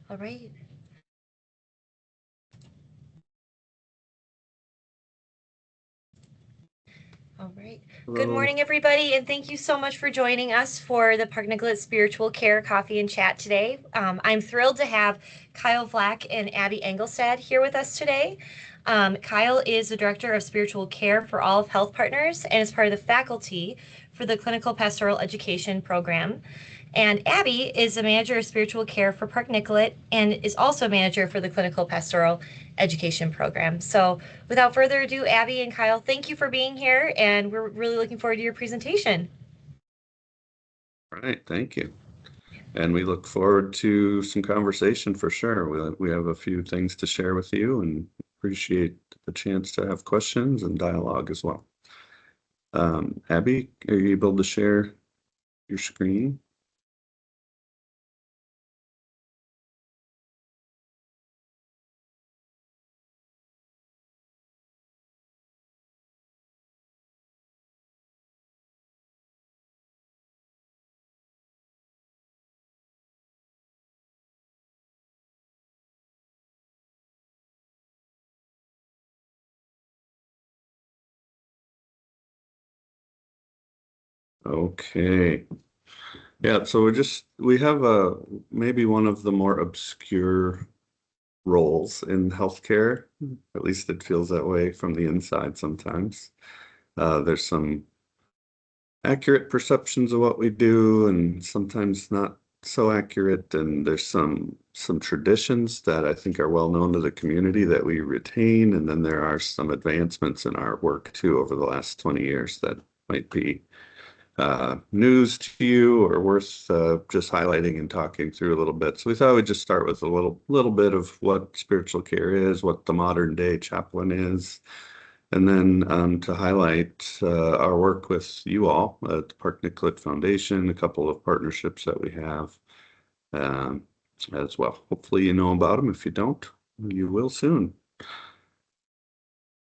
All right. All right. Good Hello. morning, everybody, and thank you so much for joining us for the Park Nicollet Spiritual Care Coffee and Chat today. I'm thrilled to have Kyle Vlach and Abbie Engelstad here with us today. Kyle is the Director of Spiritual Care for all of HealthPartners and is part of the faculty for the Clinical Pastoral Education Program. And Abbie is the Manager of Spiritual Care for Park Nicollet and is also Manager for the Clinical Pastoral Education Program. So without further ado, Abbie and Kyle, thank you for being here, and we're really looking forward to your presentation. All right, thank you. And we look forward to some conversation for sure. We have a few things to share with you and appreciate the chance to have questions and dialogue as well. Abbie, are you able to share your screen? Okay. Yeah, so we have maybe one of the more obscure roles in healthcare. At least it feels that way from the inside sometimes. There's some accurate perceptions of what we do and sometimes not so accurate, and there's some traditions that I think are well known to the community that we retain, and then there are some advancements in our work too over the last 20 years that might be news to you or worth just highlighting and talking through a little bit. So we thought we'd just start with a little bit of what spiritual care is, what the modern day chaplain is, and then to highlight our work with you all at the Park Nicollet Foundation, a couple of partnerships that we have um, as well. Hopefully you know about them. If you don't, you will soon.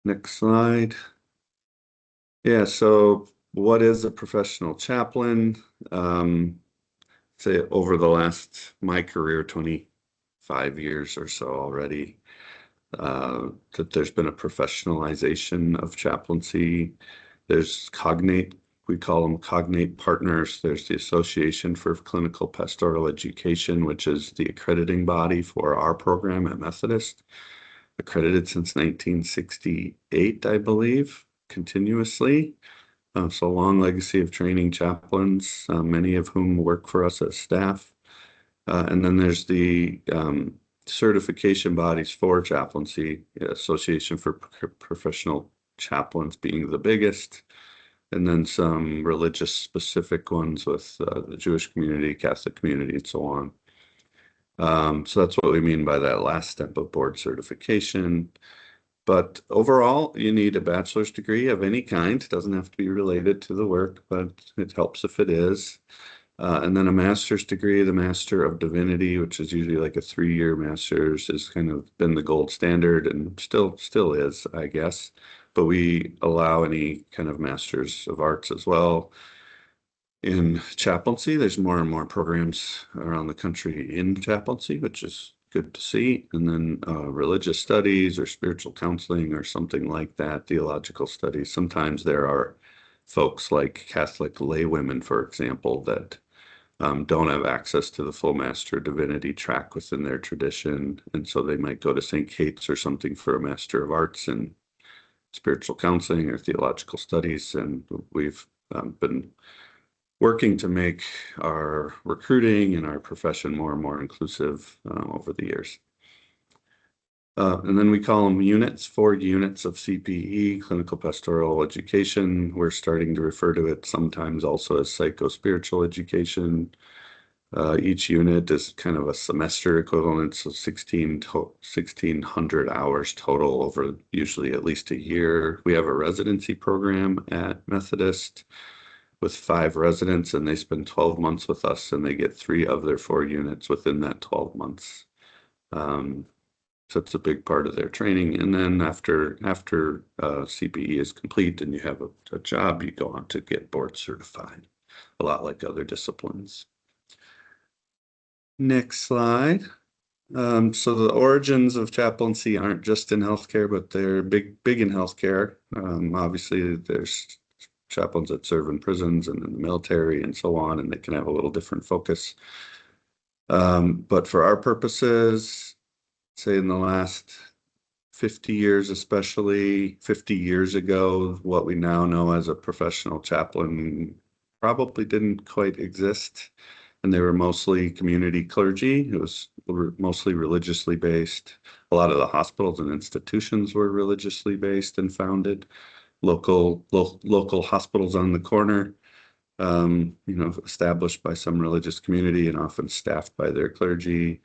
Next slide. Yeah, so what is a professional chaplain? Say over the last, my career, 25 years or so already, that there's been a professionalization of chaplaincy. There's cognate, we call them cognate partners. There's the Association for Clinical Pastoral Education, which is the accrediting body for our program at Methodist, accredited since 1968, I believe, continuously. So a long legacy of training chaplains, many of whom work for us as staff. And then there's the certification bodies for chaplaincy, Association for Professional Chaplains being the biggest, and then some religious specific ones with the Jewish community, Catholic community, and so on. So that's what we mean by that last step of board certification. But overall, you need a bachelor's degree of any kind. It doesn't have to be related to the work, but it helps if it is. And then a master's degree, the Master of Divinity, which is usually like a 3-year master's, has kind of been the gold standard and still is, I guess. But we allow any kind of Masters of Arts as well. In chaplaincy, there's more and more programs around the country in chaplaincy, which is good to see. And then religious studies or spiritual counseling or something like that, theological studies. Sometimes there are folks like Catholic laywomen, for example, that don't have access to the full Master of Divinity track within their tradition. And so they might go to St. Kate's or something for a Master of Arts in spiritual counseling or theological studies. And we've been working to make our recruiting and our profession more and more inclusive over the years. And then we call them units, 4 units of CPE, clinical pastoral education. We're starting to refer to it sometimes also as psycho-spiritual education. Each unit is kind of a semester equivalent, so 1,600 hours total over usually at least a year. We have a residency program at Methodist with 5 residents, and they spend 12 months with us, and they get 3 of their 4 units within that 12 months. So it's a big part of their training. And then after CPE is complete and you have a job, you go on to get board certified, a lot like other disciplines. Next slide. So the origins of chaplaincy aren't just in healthcare, but they're big in healthcare. Obviously, there's chaplains that serve in prisons and in the military and so on, and they can have a little different focus. But for our purposes, say in the last 50 years, especially 50 years ago, what we now know as a professional chaplain probably didn't quite exist. And they were mostly community clergy. It was mostly religiously based. A lot of the hospitals and institutions were religiously based and founded. Local hospitals on the corner, established by some religious community and often staffed by their clergy.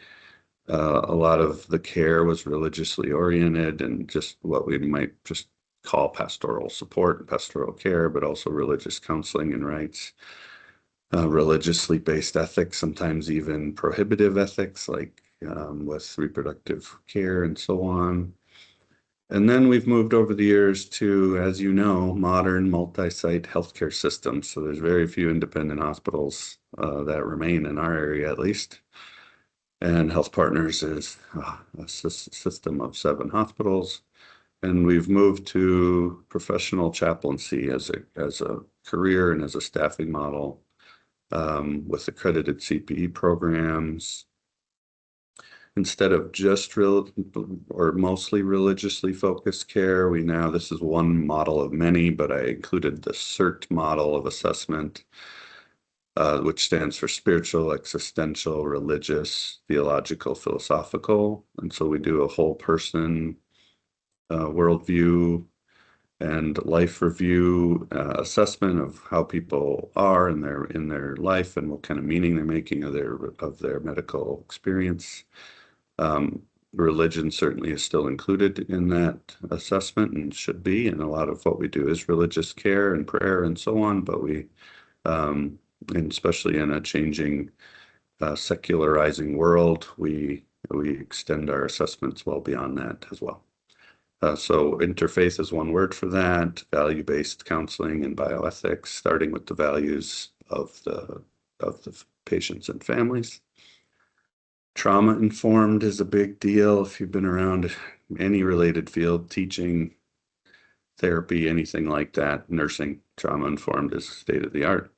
A lot of the care was religiously oriented and just what we might just call pastoral support and pastoral care, but also religious counseling and rights. Religiously based ethics, sometimes even prohibitive ethics, like with reproductive care and so on. And then we've moved over the years to, as you know, modern multi-site healthcare systems. So there's very few independent hospitals that remain in our area, at least. And HealthPartners is a system of 7 hospitals. And we've moved to professional chaplaincy as a career and as a staffing model. With accredited CPE programs. Instead of just real or mostly religiously focused care, this is one model of many, but I included the CERT model of assessment, which stands for spiritual, existential, religious, theological, philosophical. And so we do a whole person worldview and life review assessment of how people are in their life and what kind of meaning they're making of their medical experience. Religion certainly is still included in that assessment and should be, and a lot of what we do is religious care and prayer and so on, but and especially in a changing secularizing world, we extend our assessments well beyond that as well. So interfaith is one word for that, value-based counseling and bioethics, starting with the values of the patients and families. Trauma-informed is a big deal if you've been around any related field, teaching, therapy, anything like that. Nursing, trauma-informed is state-of-the-art.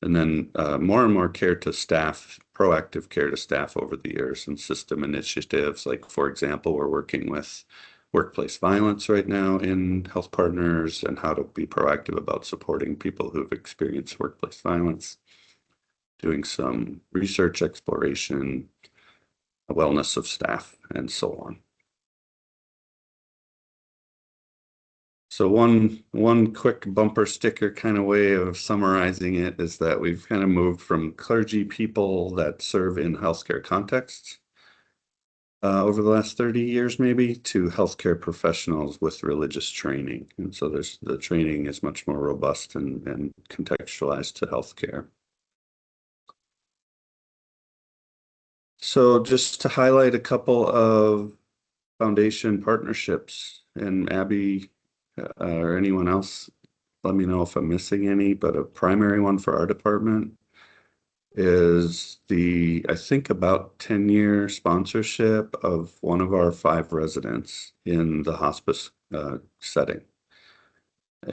And then more and more care to staff, proactive care to staff over the years and system initiatives. Like, for example, we're working with workplace violence right now in HealthPartners and how to be proactive about supporting people who've experienced workplace violence, doing some research exploration, wellness of staff, and so on. So one quick bumper sticker kind of way of summarizing it is that we've kind of moved from clergy people that serve in healthcare contexts over the last 30 years maybe to healthcare professionals with religious training. And so the training is much more robust and contextualized to healthcare. So just to highlight a couple of foundation partnerships, and Abbie or anyone else, let me know if I'm missing any, but a primary one for our department is I think about 10-year sponsorship of one of our 5 residents in the hospice setting.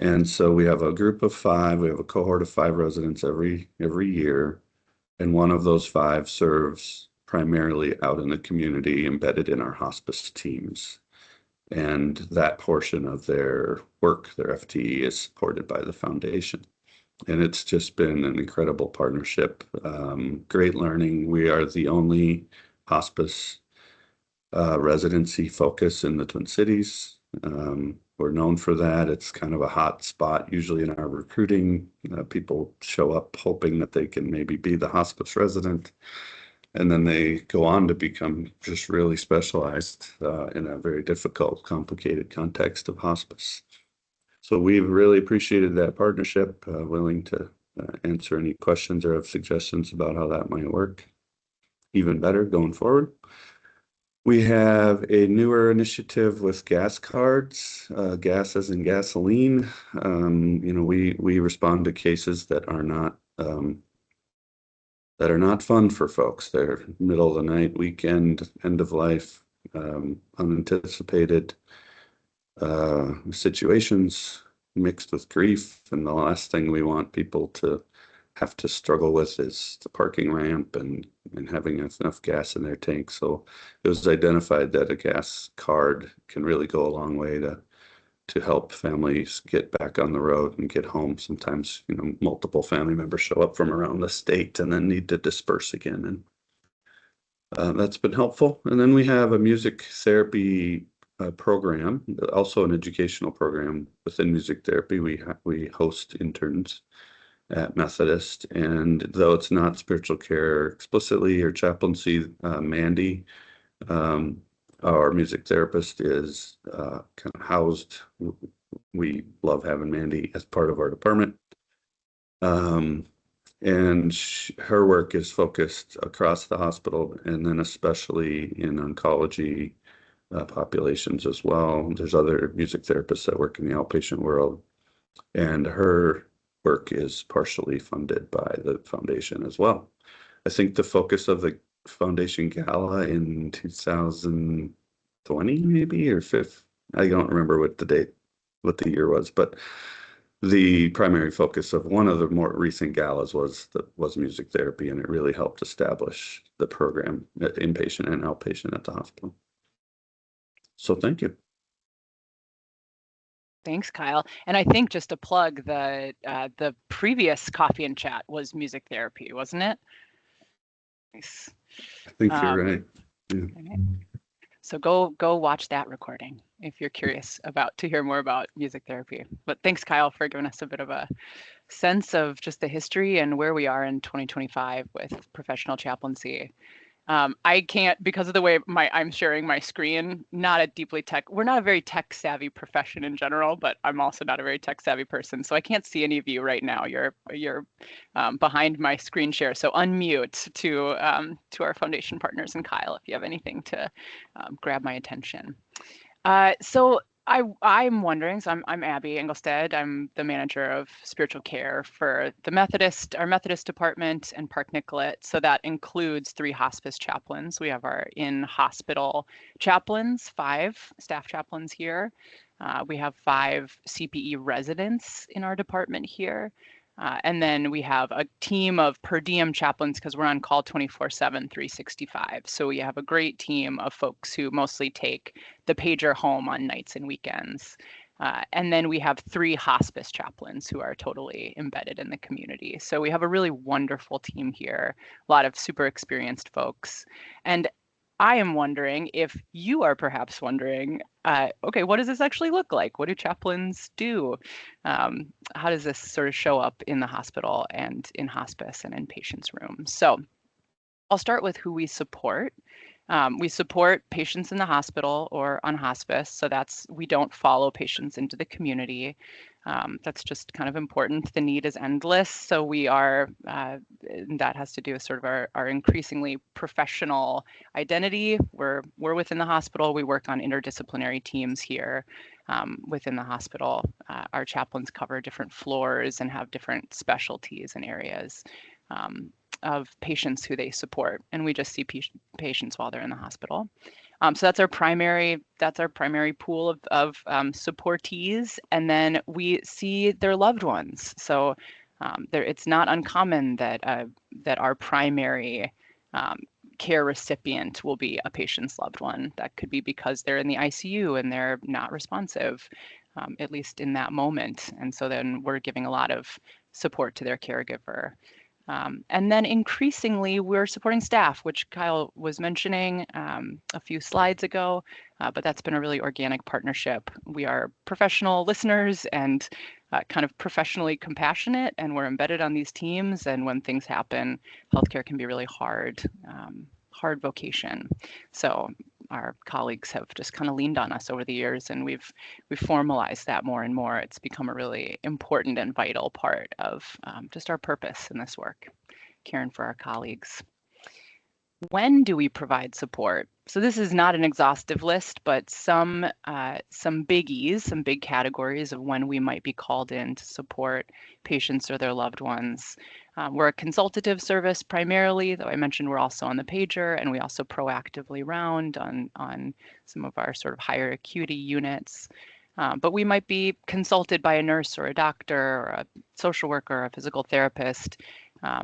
And so we have a group of 5, we have a cohort of 5 residents every year, and one of those 5 serves primarily out in the community, embedded in our hospice teams. And that portion of their work, their FTE, is supported by the foundation. And it's just been an incredible partnership, great learning. We are the only hospice residency focus in the Twin Cities. We're known for that. It's kind of a hot spot usually in our recruiting. People show up hoping that they can maybe be the hospice resident, and then they go on to become just really specialized in a very difficult, complicated context of hospice. So we've really appreciated that partnership, willing to answer any questions or have suggestions about how that might work even better going forward. We have a newer initiative with gas cards, gas as in gasoline. We respond to cases that are not that are not fun for folks. They're middle of the night, weekend, end of life, unanticipated situations mixed with grief. And the last thing we want people to have to struggle with is the parking ramp and having enough gas in their tank. So it was identified that a gas card can really go a long way to help families get back on the road and get home. Sometimes, multiple family members show up from around the state and then need to disperse again. And that's been helpful. And then we have a music therapy program, also an educational program within music therapy. We host interns at Methodist, and though it's not spiritual care explicitly or chaplaincy, Mandy, our music therapist, is kind of housed. We love having Mandy as part of our department. And her work is focused across the hospital, and then especially in oncology populations as well. There's other music therapists that work in the outpatient world, and her work is partially funded by the foundation as well. I think the focus of the foundation gala in 2020, maybe, or fifth, I don't remember what the year was, but the primary focus of one of the more recent galas was music therapy, and it really helped establish the program, inpatient and outpatient at the hospital. So thank you. Thanks, Kyle. And I think just to plug, the previous coffee and chat was music therapy, wasn't it? Nice. I think you're right. Yeah. Right. So go watch that recording if you're curious to hear more about music therapy. But thanks, Kyle, for giving us a bit of a sense of just the history and where we are in 2025 with professional chaplaincy. I can't, because of the way I'm sharing my screen, we're not a very tech savvy profession in general, but I'm also not a very tech savvy person. So I can't see any of you right now. You're behind my screen share. So unmute to our foundation partners and Kyle, if you have anything to grab my attention. So I'm wondering, so I'm Abbie Engelstad. I'm the manager of spiritual care for our Methodist department and Park Nicollet. So that includes 3 hospice chaplains. We have our in-hospital chaplains, 5 staff chaplains here. We have 5 CPE residents in our department here. And then we have a team of per diem chaplains because we're on call 24/7, 365. So we have a great team of folks who mostly take the pager home on nights and weekends. And then we have 3 hospice chaplains who are totally embedded in the community. So we have a really wonderful team here, a lot of super experienced folks. And I am wondering if you are perhaps wondering, okay, what does this actually look like? What do chaplains do? How does this sort of show up in the hospital and in hospice and in patients' rooms? So I'll start with who we support. We support patients in the hospital or on hospice. So we don't follow patients into the community. That's just kind of important. The need is endless. So we are, that has to do with sort of our increasingly professional identity. We're within the hospital. We work on interdisciplinary teams here within the hospital. Our chaplains cover different floors and have different specialties and areas of patients who they support. And we just see patients while they're in the hospital. So that's our primary pool of supportees, and then we see their loved ones. So it's not uncommon that our primary care recipient will be a patient's loved one. That could be because they're in the ICU and they're not responsive, at least in that moment. And so then we're giving a lot of support to their caregiver. And then increasingly, we're supporting staff, which Kyle was mentioning a few slides ago, but that's been a really organic partnership. We are professional listeners and kind of professionally compassionate, and we're embedded on these teams. And when things happen, healthcare can be really hard vocation. So our colleagues have just kind of leaned on us over the years, and we've formalized that more and more. It's become a really important and vital part of just our purpose in this work, caring for our colleagues. When do we provide support? So this is not an exhaustive list, but some biggies, some big categories of when we might be called in to support patients or their loved ones. We're a consultative service primarily, though I mentioned we're also on the pager, and we also proactively round on some of our sort of higher acuity units. But we might be consulted by a nurse or a doctor or a social worker or a physical therapist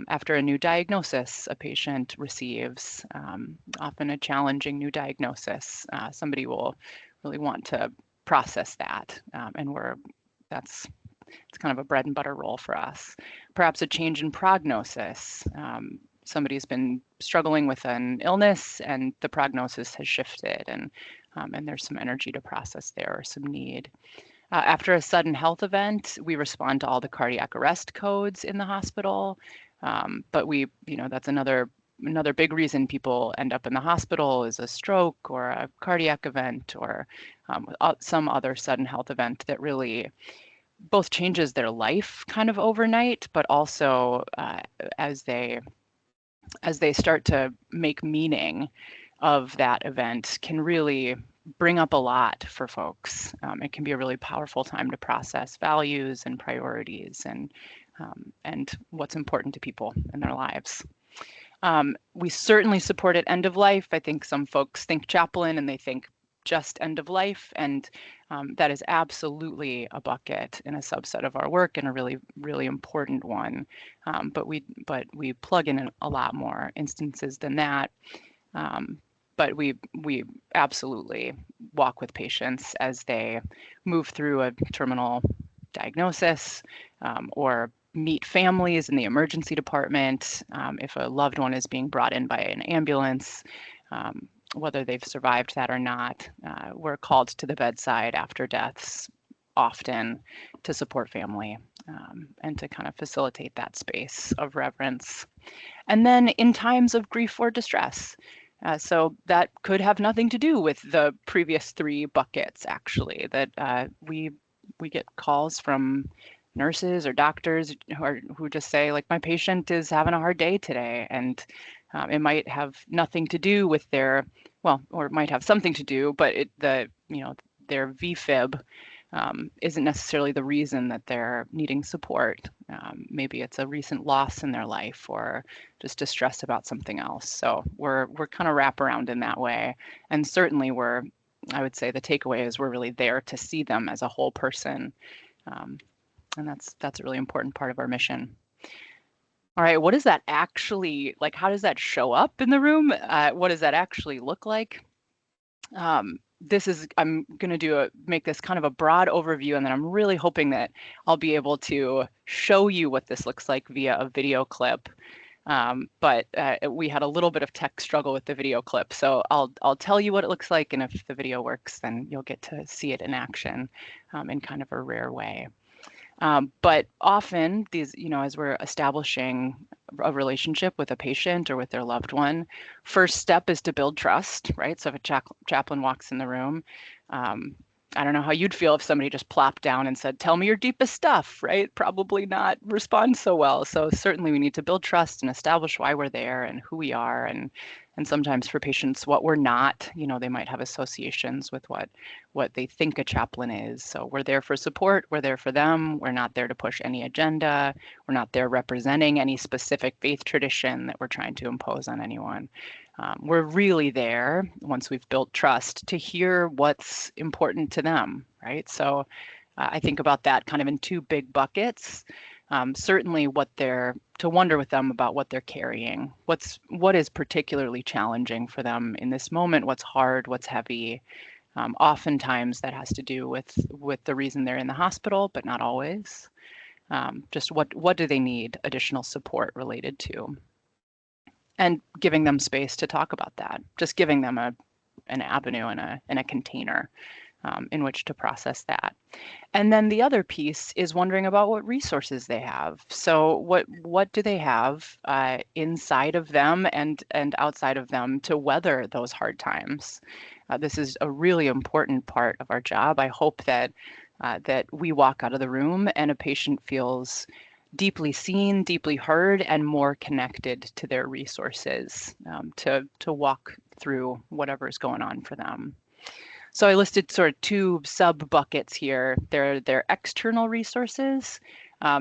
after a new diagnosis a patient receives, often a challenging new diagnosis. Somebody will really want to process that, and it's kind of a bread and butter role for us. Perhaps a change in prognosis. Somebody's been struggling with an illness and the prognosis has shifted, and there's some energy to process there or some need. After a sudden health event, we respond to all the cardiac arrest codes in the hospital. But that's another big reason people end up in the hospital is a stroke or a cardiac event or some other sudden health event that really both changes their life kind of overnight, but also as they start to make meaning of that event can really bring up a lot for folks. It can be a really powerful time to process values and priorities and what's important to people in their lives. We certainly support at end of life. I think some folks think chaplain and they think just end of life, and that is absolutely a bucket and a subset of our work and a really, really important one. But we plug in a lot more instances than that. But we absolutely walk with patients as they move through a terminal diagnosis or meet families in the emergency department if a loved one is being brought in by an ambulance. Whether they've survived that or not, we're called to the bedside after deaths often to support family and to kind of facilitate that space of reverence. And then in times of grief or distress, so that could have nothing to do with the previous three buckets, actually, that we get calls from nurses or doctors who just say, like, my patient is having a hard day today, and it might have nothing to do with their, or it might have something to do, but their VFib isn't necessarily the reason that they're needing support. Maybe it's a recent loss in their life or just distress about something else. So we're kind of wrap around in that way. And certainly I would say the takeaway is we're really there to see them as a whole person. And that's a really important part of our mission. All right, what does that actually, like, how does that show up in the room? What does that actually look like? I'm going to make this kind of a broad overview, and then I'm really hoping that I'll be able to show you what this looks like via a video clip. But we had a little bit of tech struggle with the video clip, so I'll tell you what it looks like, and if the video works, then you'll get to see it in action in kind of a rare way. But often these, as we're establishing a relationship with a patient or with their loved one, first step is to build trust, right? So if a chaplain walks in the room, I don't know how you'd feel if somebody just plopped down and said, tell me your deepest stuff, right? Probably not respond so well. So certainly we need to build trust and establish why we're there and who we are, and sometimes for patients what we're not. They might have associations with what they think a chaplain is. So we're there for support, we're there for them, we're not there to push any agenda, we're not there representing any specific faith tradition that we're trying to impose on anyone. We're really there, once we've built trust, to hear what's important to them, right? So I think about that kind of in two big buckets. Certainly to wonder with them about what they're carrying, what is particularly challenging for them in this moment, what's hard, what's heavy. Oftentimes that has to do with the reason they're in the hospital, but not always. Just what do they need additional support related to? And giving them space to talk about that, just giving them an avenue and a container in which to process that. And then the other piece is wondering about what resources they have. So what do they have inside of them and outside of them to weather those hard times? This is a really important part of our job. I hope that we walk out of the room and a patient feels deeply seen, deeply heard, and more connected to their resources to walk through whatever is going on for them. So I listed sort of two sub buckets here. They're external resources.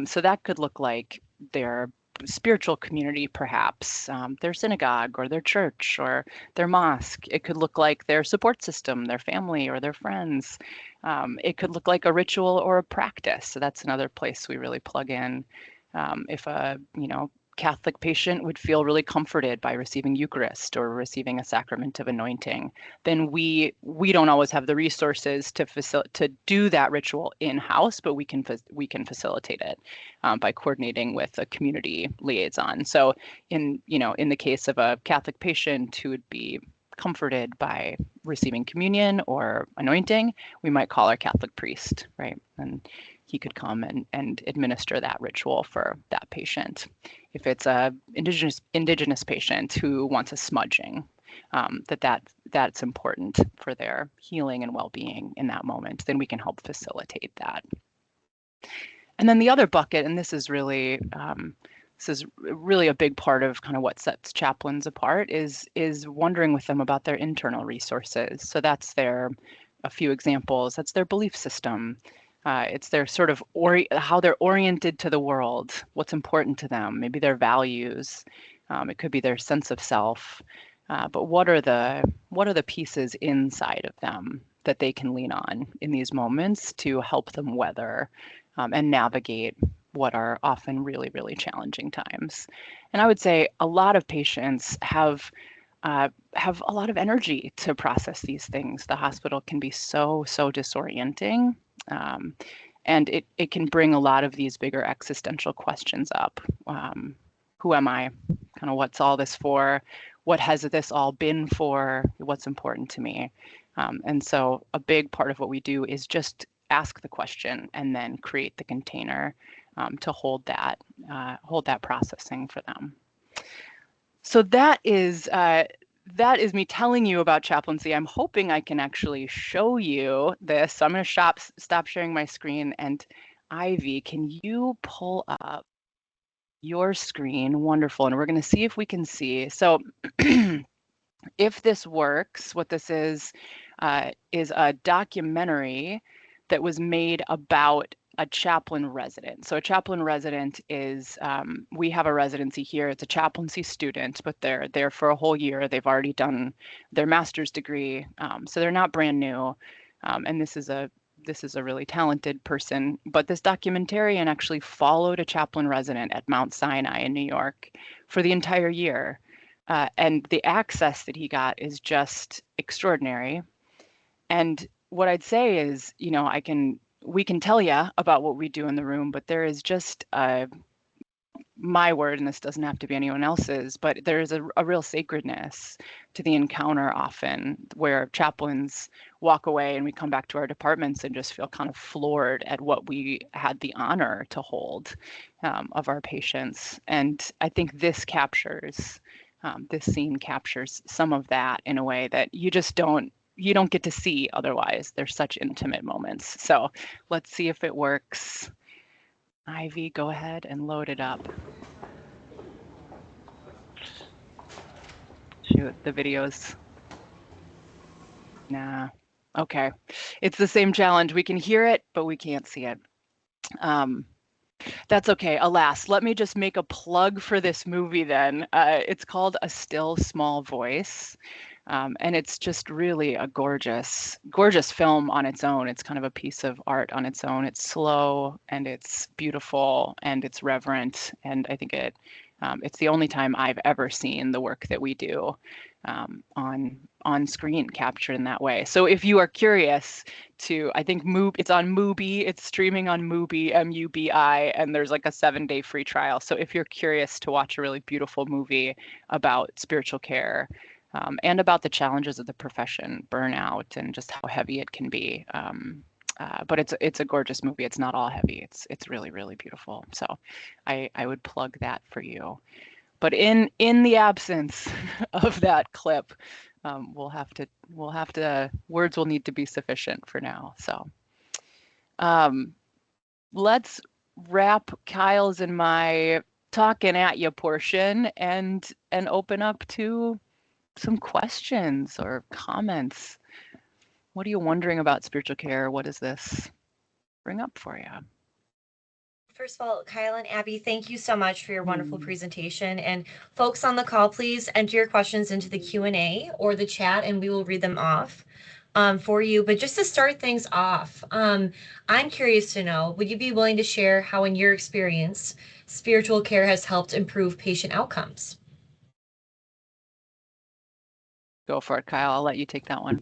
So that could look like their spiritual community, perhaps their synagogue or their church or their mosque. It could look like their support system, their family or their friends. It could look like a ritual or a practice. So that's another place we really plug in. If a Catholic patient would feel really comforted by receiving Eucharist or receiving a sacrament of anointing, then we don't always have the resources to do that ritual in-house, but we can facilitate it by coordinating with a community liaison. So in the case of a Catholic patient who would be comforted by receiving communion or anointing, we might call our Catholic priest, right? And he could come and administer that ritual for that patient. If it's a indigenous patient who wants a smudging, that's important for their healing and well-being in that moment, then we can help facilitate that. And then the other bucket, and this is really a big part of kind of what sets chaplains apart, is wondering with them about their internal resources. So that's a few examples. That's their belief system. It's their sort of how they're oriented to the world, what's important to them, maybe their values. It could be their sense of self. But what are the pieces inside of them that they can lean on in these moments to help them weather and navigate what are often really, really challenging times? And I would say a lot of patients have a lot of energy to process these things. The hospital can be so disorienting. And it can bring a lot of these bigger existential questions up. Who am I? Kind of what's all this for? What has this all been for? What's important to me? And so a big part of what we do is just ask the question and then create the container to hold that processing for them. So that is me telling you about chaplaincy. I'm hoping I can actually show you this. So I'm going to stop sharing my screen. And Ivy, can you pull up your screen? Wonderful. And we're going to see if we can see. So if this works, what this is a documentary that was made about a chaplain resident. So a chaplain resident is, we have a residency here. It's a chaplaincy student, but they're there for a whole year. They've already done their master's degree. So they're not brand new. And this is a really talented person, but this documentarian actually followed a chaplain resident at Mount Sinai in New York for the entire year. And the access that he got is just extraordinary. And what I'd say is, we can tell you about what we do in the room, but there is just my word, and this doesn't have to be anyone else's, but there's a real sacredness to the encounter often where chaplains walk away and we come back to our departments and just feel kind of floored at what we had the honor to hold of our patients. And I think this scene captures some of that in a way that you don't get to see otherwise. They're such intimate moments. So let's see if it works. Ivy, go ahead and load it up. Shoot, the videos. Nah. Okay. It's the same challenge. We can hear it, but we can't see it. That's okay. Alas, let me just make a plug for this movie then. It's called A Still Small Voice. And it's just really a gorgeous film on its own. It's kind of a piece of art on its own. It's slow and it's beautiful and it's reverent. And I think it's the only time I've ever seen the work that we do on screen captured in that way. So if you are curious I think it's on Mubi. It's streaming on Mubi, M-U-B-I, and there's like a 7-day free trial. So if you're curious to watch a really beautiful movie about spiritual care, and about the challenges of the profession, burnout, and just how heavy it can be. But it's a gorgeous movie. It's not all heavy. It's really, really beautiful. So I would plug that for you. But in the absence of that clip, words will need to be sufficient for now. So let's wrap Kyle's and my talking at you portion and open up to some questions or comments. What are you wondering about spiritual care? What does this bring up for you? First of all, Kyle and Abbie, thank you so much for your wonderful presentation. And folks on the call, please enter your questions into the Q&A or the chat, and we will read them off for you. But just to start things off, I'm curious to know, would you be willing to share how, in your experience, spiritual care has helped improve patient outcomes? Go for it, Kyle. I'll let you take that one.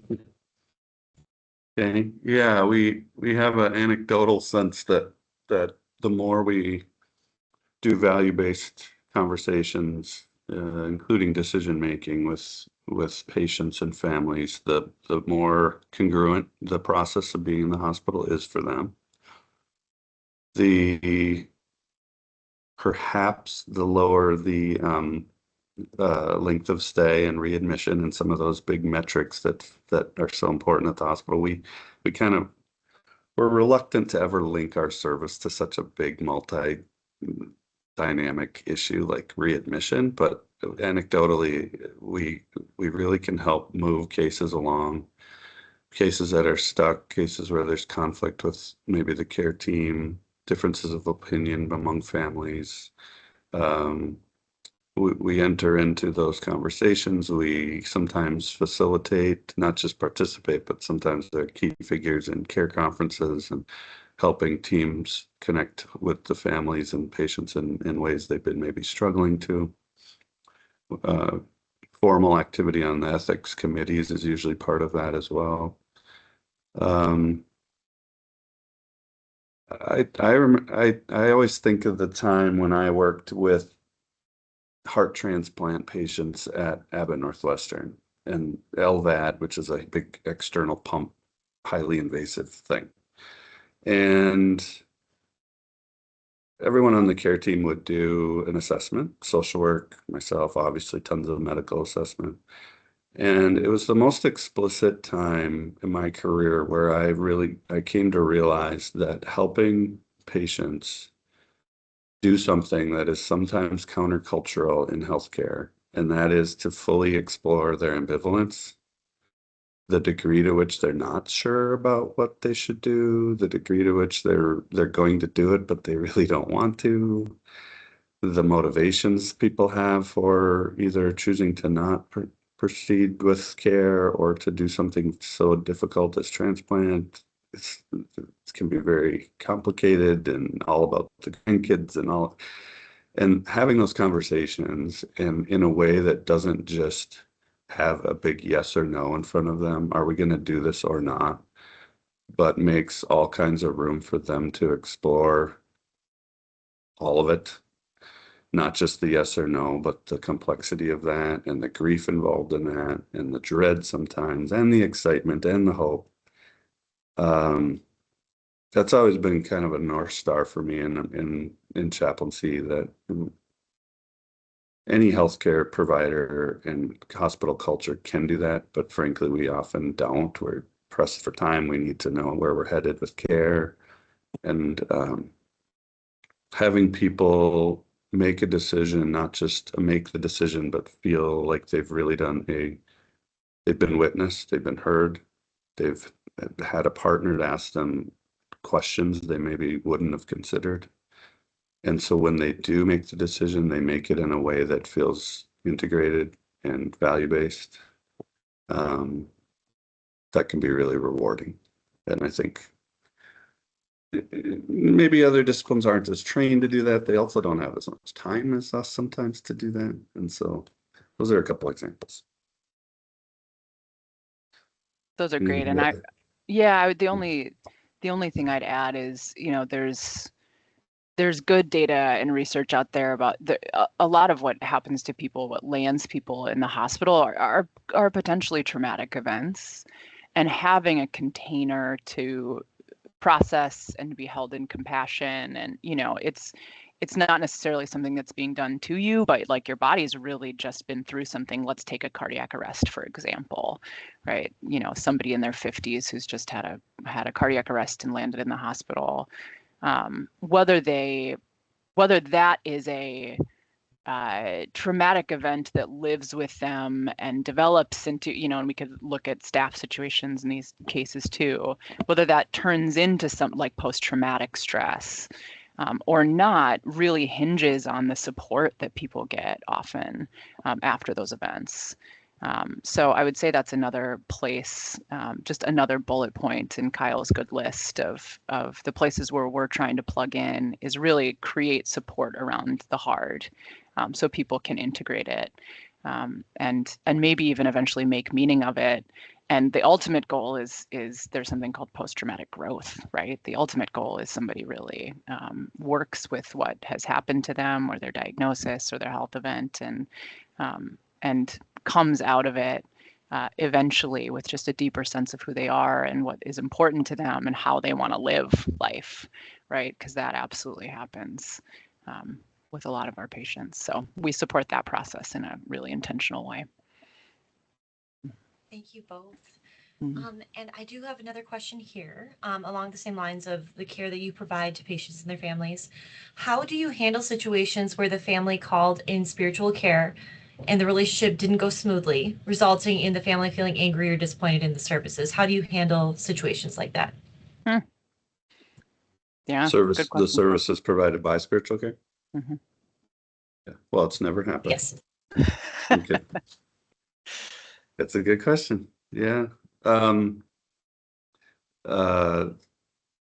Okay, yeah, we have an anecdotal sense that the more we do value-based conversations, including decision-making with patients and families, the more congruent the process of being in the hospital is for them. Perhaps the lower the length of stay and readmission and some of those big metrics that are so important at the hospital, we're reluctant to ever link our service to such a big multi-dynamic issue like readmission, but anecdotally we really can help move cases along, cases that are stuck, cases where there's conflict with maybe the care team, differences of opinion among families. We enter into those conversations. We sometimes facilitate, not just participate, but sometimes they're key figures in care conferences and helping teams connect with the families and patients in ways they've been maybe struggling to. Formal activity on the ethics committees is usually part of that as well. I always think of the time when I worked with heart transplant patients at Abbott Northwestern and LVAD, which is a big external pump, highly invasive thing. And everyone on the care team would do an assessment, social work, myself, obviously tons of medical assessment. And it was the most explicit time in my career where I came to realize that helping patients do something that is sometimes countercultural in healthcare, and that is to fully explore their ambivalence, the degree to which they're not sure about what they should do, the degree to which they're going to do it, but they really don't want to, the motivations people have for either choosing to not proceed with care or to do something so difficult as transplant. It can be very complicated and all about the grandkids and having those conversations in a way that doesn't just have a big yes or no in front of them. Are we going to do this or not? But makes all kinds of room for them to explore all of it. Not just the yes or no, but the complexity of that and the grief involved in that and the dread sometimes and the excitement and the hope. That's always been kind of a North Star for me in chaplaincy, that any healthcare provider and hospital culture can do that, but frankly, we often don't. We're pressed for time. We need to know where we're headed with care, and having people make a decision, not just make the decision, but feel like they've really they've been witnessed, they've been heard, they've had a partner to ask them questions they maybe wouldn't have considered. And so when they do make the decision, they make it in a way that feels integrated and value-based. That can be really rewarding. And I think maybe other disciplines aren't as trained to do that. They also don't have as much time as us sometimes to do that. And so those are a couple examples. Those are great. And the only thing I'd add is, there's good data and research out there about a lot of what happens to people, what lands people in the hospital are potentially traumatic events, and having a container to process and to be held in compassion. And, it's not necessarily something that's being done to you, but like your body's really just been through something. Let's take a cardiac arrest, for example, right? Somebody in their 50s who's just had a cardiac arrest and landed in the hospital. Whether that is a traumatic event that lives with them and develops into, and we could look at staff situations in these cases too, whether that turns into something like post-traumatic stress, or not really hinges on the support that people get often after those events. So I would say that's another place, just another bullet point in Kyle's good list of the places where we're trying to plug in is really create support around the hard, so people can integrate it, and maybe even eventually make meaning of it. And the ultimate goal is there's something called post-traumatic growth, right? The ultimate goal is somebody really works with what has happened to them or their diagnosis or their health event, and comes out of it eventually with just a deeper sense of who they are and what is important to them and how they want to live life, right? Because that absolutely happens with a lot of our patients. So we support that process in a really intentional way. Thank you both. Mm-hmm. And I do have another question here along the same lines of the care that you provide to patients and their families. How do you handle situations where the family called in spiritual care and the relationship didn't go smoothly, resulting in the family feeling angry or disappointed in the services? How do you handle situations like that? Yeah, Service, good the question. services provided by spiritual care? Mm-hmm. Yeah. Well, it's never happened. Yes. Okay. That's a good question. Yeah.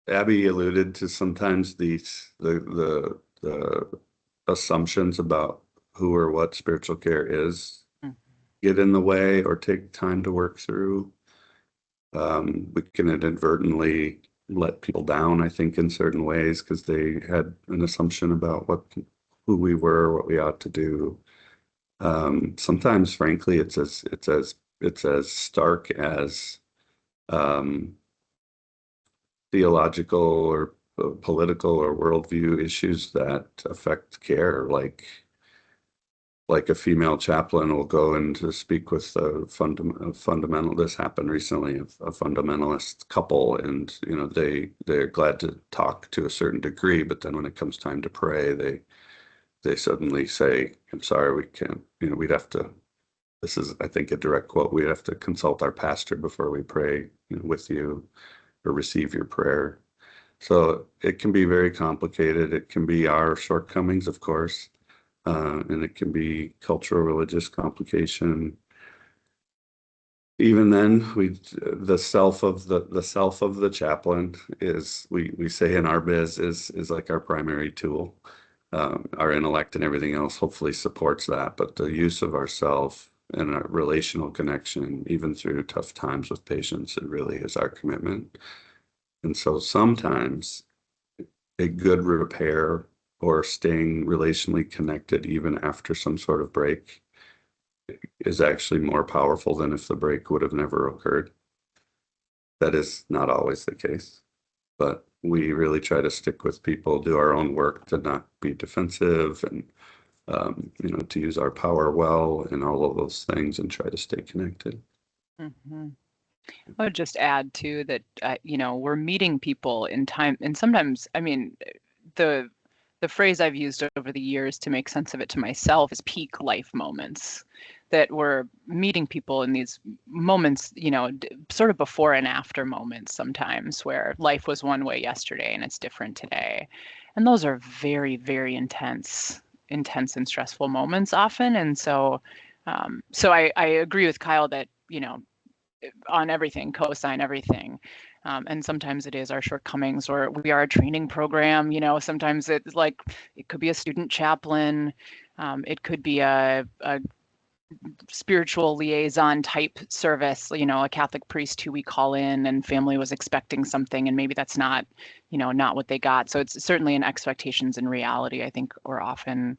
Abbie alluded to sometimes the assumptions about who or what spiritual care is get in the way or take time to work through. We can inadvertently let people down, I think, in certain ways because they had an assumption about who we were, what we ought to do. Sometimes, frankly, it's as stark as theological or political or worldview issues that affect care, like a female chaplain will go in to speak with a fundamental. This happened recently, a fundamentalist couple, and they're glad to talk to a certain degree, but then when it comes time to pray, they suddenly say, "I'm sorry, we can't." We'd have to. This is, I think, a direct quote. We'd have to consult our pastor before we pray with you or receive your prayer. So it can be very complicated. It can be our shortcomings, of course, and it can be cultural, religious complication. Even then, the self of the chaplain is, we say in our biz, is like our primary tool. Our intellect and everything else hopefully supports that, but the use of ourself and our relational connection, even through tough times with patients, it really is our commitment. And so sometimes a good repair or staying relationally connected even after some sort of break is actually more powerful than if the break would have never occurred. That is not always the case, but we really try to stick with people, do our own work to not be defensive and, to use our power well and all of those things and try to stay connected. Mm-hmm. I would just add too that we're meeting people in time, and sometimes, I mean, the phrase I've used over the years to make sense of it to myself is peak life moments. That we're meeting people in these moments, sort of before and after moments sometimes where life was one way yesterday and it's different today. And those are very, very intense and stressful moments often. And so I agree with Kyle that, on everything, co-sign everything. And sometimes it is our shortcomings, or we are a training program, sometimes it's like, it could be a student chaplain. It could be a spiritual liaison type service, a Catholic priest who we call in and family was expecting something and maybe that's not, not what they got. So it's certainly an expectations and reality, I think, or often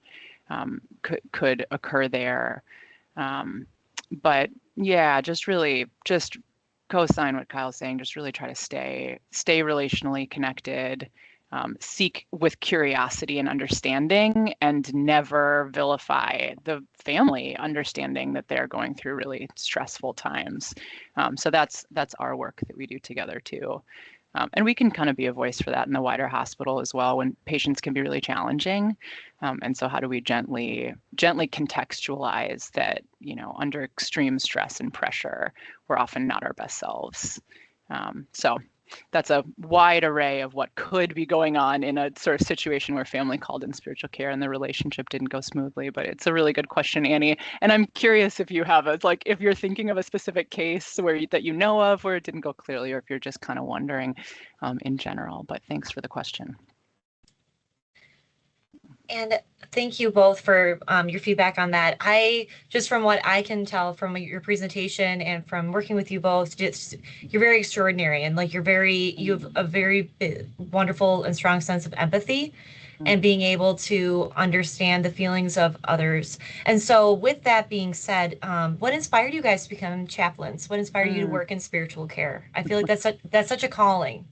could occur there. But yeah, just co-sign what Kyle's saying, just really try to stay relationally connected, seek with curiosity and understanding, and never vilify the family, understanding that they're going through really stressful times. So that's our work that we do together too. And we can kind of be a voice for that in the wider hospital as well when patients can be really challenging. And so how do we gently contextualize that, under extreme stress and pressure, we're often not our best selves. So that's a wide array of what could be going on in a sort of situation where family called in spiritual care and the relationship didn't go smoothly. But it's a really good question, Annie. And I'm curious if you have if you're thinking of a specific case that you know of where it didn't go clearly, or if you're just kind of wondering in general. But thanks for the question. And thank you both for your feedback on that. Just from what I can tell from your presentation and from working with you both, you're very extraordinary, and like you have a very wonderful and strong sense of empathy and being able to understand the feelings of others. And so with that being said, what inspired you guys to become chaplains? What inspired you to work in spiritual care? I feel like that's such a calling.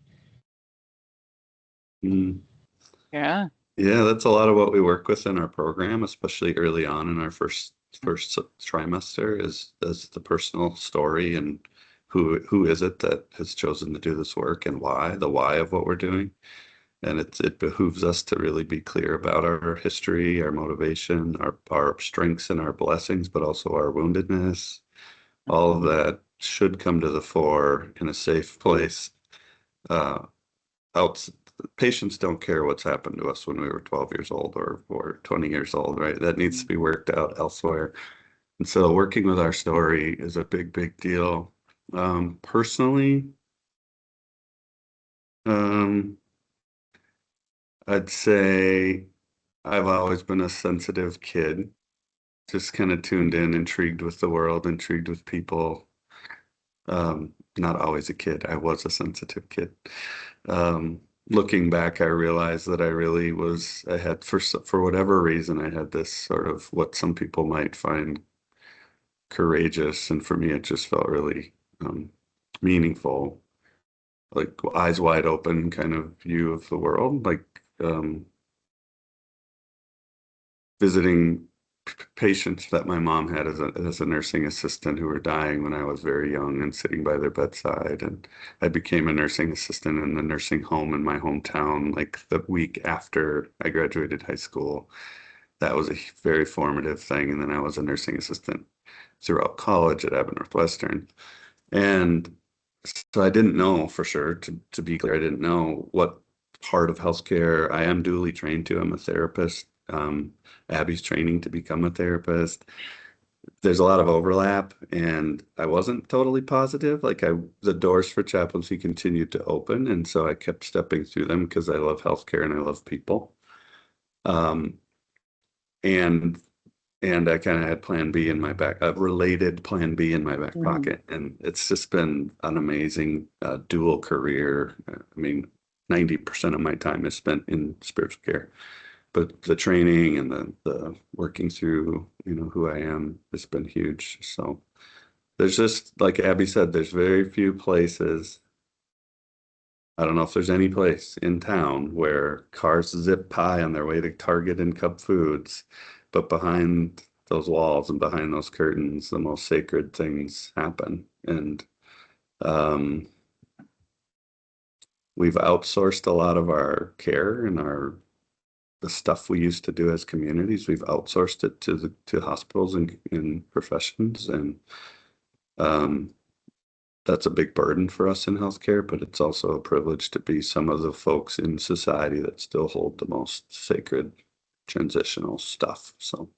Yeah. Yeah, that's a lot of what we work with in our program, especially early on in our first trimester, is the personal story and who is it that has chosen to do this work and why, the why of what we're doing. And it behooves us to really be clear about our history, our motivation, our strengths and our blessings, but also our woundedness. All of that should come to the fore in a safe place. Patients don't care what's happened to us when we were 12 years old or 20 years old, right? That needs to be worked out elsewhere. And so working with our story is a big, big deal. Personally, I'd say I've always been a sensitive kid, just kind of tuned in, intrigued with the world, intrigued with people. Not always a kid. I was a sensitive kid. Looking back, I realized that I had, for whatever reason, I had this sort of what some people might find courageous. And for me, it just felt really meaningful, like eyes wide open kind of view of the world, like visiting patients that my mom had as a nursing assistant who were dying when I was very young and sitting by their bedside. And I became a nursing assistant in the nursing home in my hometown, like the week after I graduated high school. That was a very formative thing. And then I was a nursing assistant throughout college at Abbie Northwestern. And so I didn't know for sure, to be clear, I didn't know what part of healthcare. I am dually trained too. I'm a therapist. Abbie's training to become a therapist. There's a lot of overlap, and I wasn't totally positive. The doors for chaplaincy continued to open, and so I kept stepping through them because I love healthcare and I love people. And I kind of had plan B in my back, a related plan B in my back pocket. And it's just been an amazing dual career. I mean, 90% of my time is spent in spiritual care. But the training and the working through, who I am has been huge. So there's just, like Abbie said, there's very few places. I don't know if there's any place in town where cars zip by on their way to Target and Cub Foods, but behind those walls and behind those curtains, the most sacred things happen. And we've outsourced a lot of our care and the stuff we used to do as communities. We've outsourced it to hospitals and professions, and that's a big burden for us in healthcare, but it's also a privilege to be some of the folks in society that still hold the most sacred transitional stuff. So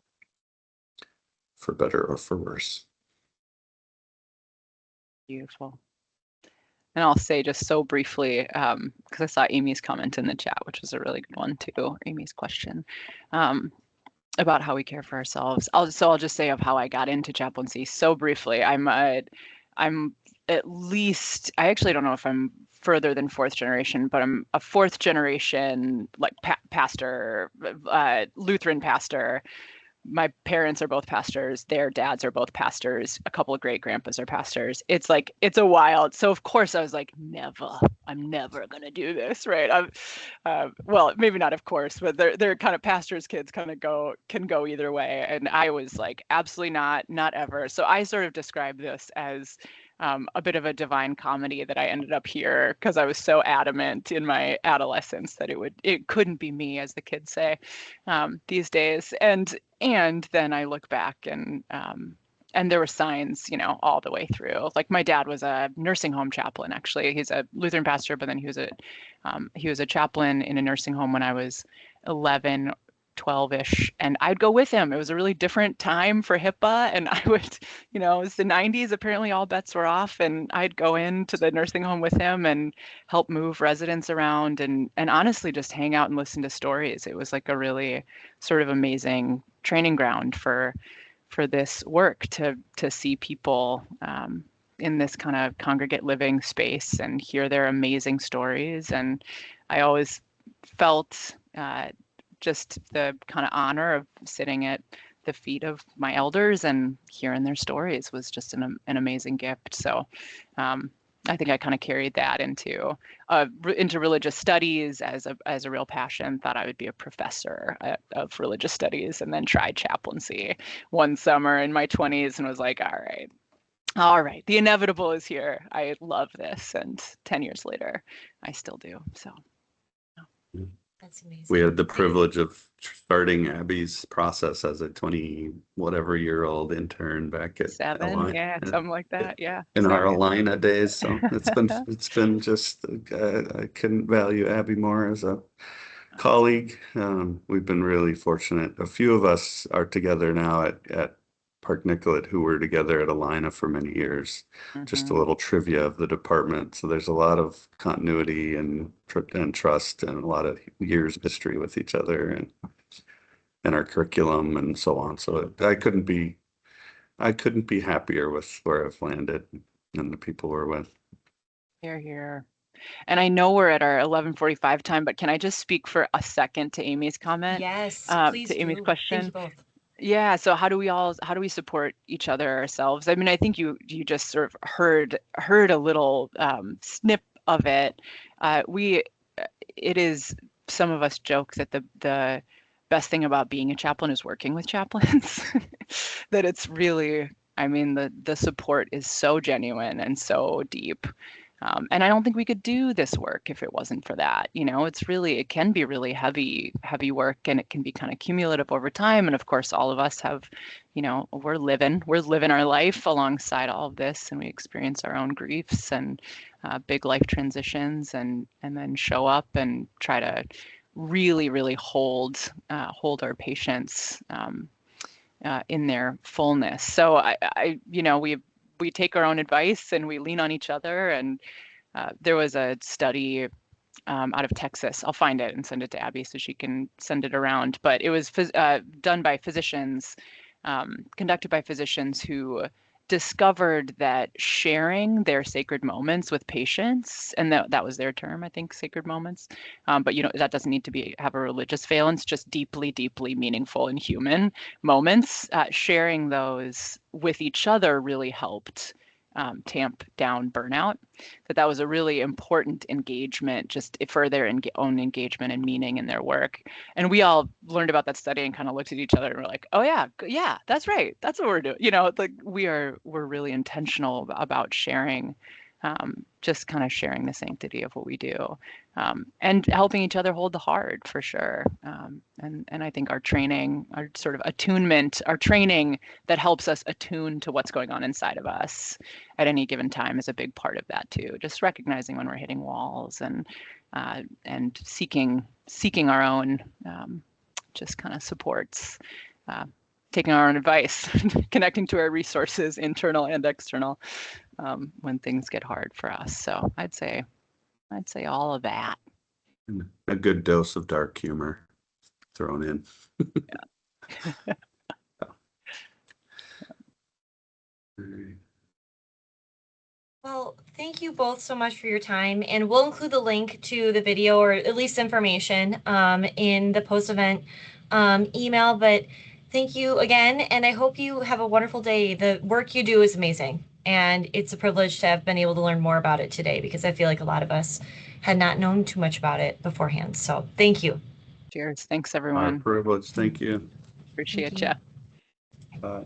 for better or for worse. Beautiful. And I'll say just so briefly, because I saw Amy's comment in the chat, which was a really good one too, Amy's question about how we care for ourselves. I'll just say of how I got into chaplaincy so briefly. I'm at least, I actually don't know if I'm further than fourth generation, but I'm a fourth generation, like pastor, Lutheran pastor. My parents are both pastors. Their dads are both pastors. A couple of great grandpas are pastors. It's a wild. So of course I was like, I'm never going to do this. Right. Well, maybe not, of course, but they're kind of pastors' kids can go either way. And I was like, absolutely not ever. So I sort of describe this as a bit of a divine comedy that I ended up here because I was so adamant in my adolescence that it couldn't be me, as the kids say these days. And then I look back and and there were signs, you know, all the way through. Like my dad was a nursing home chaplain, actually. He's a Lutheran pastor, but then he was a chaplain in a nursing home when I was 11, 12-ish, and I'd go with him. It was a really different time for HIPAA, and I would, you know, it was the 90s, apparently all bets were off, and I'd go into the nursing home with him and help move residents around and honestly just hang out and listen to stories. It was like a really sort of amazing training ground for this work to see people in this kind of congregate living space and hear their amazing stories. And I always felt just the kind of honor of sitting at the feet of my elders and hearing their stories was just an amazing gift. So I think I kind of carried that into religious studies as a real passion. Thought I would be a professor of religious studies, and then tried chaplaincy one summer in my 20s and was like, all right, the inevitable is here. I love this, and 10 years later, I still do. So. That's amazing. We had the privilege of starting Abbie's process as a 20-whatever-year-old intern back at 7, Alina, something like that, yeah. in our Alina days. So it's been just I couldn't value Abbie more as a colleague. We've been really fortunate. A few of us are together now at Park Nicollet, who were together at Alina for many years. Just a little trivia of the department. So there's a lot of continuity and trust, and a lot of years of history with each other and our curriculum and so on. So I couldn't be happier with where I've landed and the people we're with. Hear, hear. And I know we're at our 11:45 time, but can I just speak for a second to Amy's comment? Yes, please to Amy's do. question. Thank you both. Yeah. So how do we support each other ourselves? I mean, I think you just sort of heard a little snip of it. It is, some of us joke that the best thing about being a chaplain is working with chaplains. That it's really, I mean, the support is so genuine and so deep. And I don't think we could do this work if it wasn't for that. You know, it can be really heavy work, and it can be kind of cumulative over time. And of course, all of us have, you know, we're living our life alongside all of this, and we experience our own griefs and big life transitions, and then show up and try to really, really hold our patients in their fullness. So I you know, we take our own advice and we lean on each other. And there was a study out of Texas. I'll find it and send it to Abbie so she can send it around. But it was done by physicians, conducted by physicians who discovered that sharing their sacred moments with patients, and that was their term, I think, sacred moments. But you know, that doesn't need to have a religious valence, just deeply, deeply meaningful and human moments. Sharing those with each other really helped tamp down burnout. That was a really important engagement, just for their own engagement and meaning in their work. And we all learned about that study and kind of looked at each other and were like, oh yeah, that's right, that's what we're doing. You know, like we're really intentional about sharing, just kind of sharing the sanctity of what we do, and helping each other hold the heart, for sure. And I think our training, our sort of attunement, our training that helps us attune to what's going on inside of us at any given time is a big part of that too. Just recognizing when we're hitting walls, and seeking our own just kind of supports, taking our own advice, connecting to our resources, internal and external, when things get hard for us. So I'd say all of that. A good dose of dark humor thrown in. Yeah. Well, thank you both so much for your time, and we'll include the link to the video, or at least information, in the post-event email. But thank you again, and I hope you have a wonderful day. The work you do is amazing, and it's a privilege to have been able to learn more about it today, because I feel like a lot of us had not known too much about it beforehand. So thank you. Cheers. Thanks, everyone. Our privilege. Thank you. Appreciate you. Bye.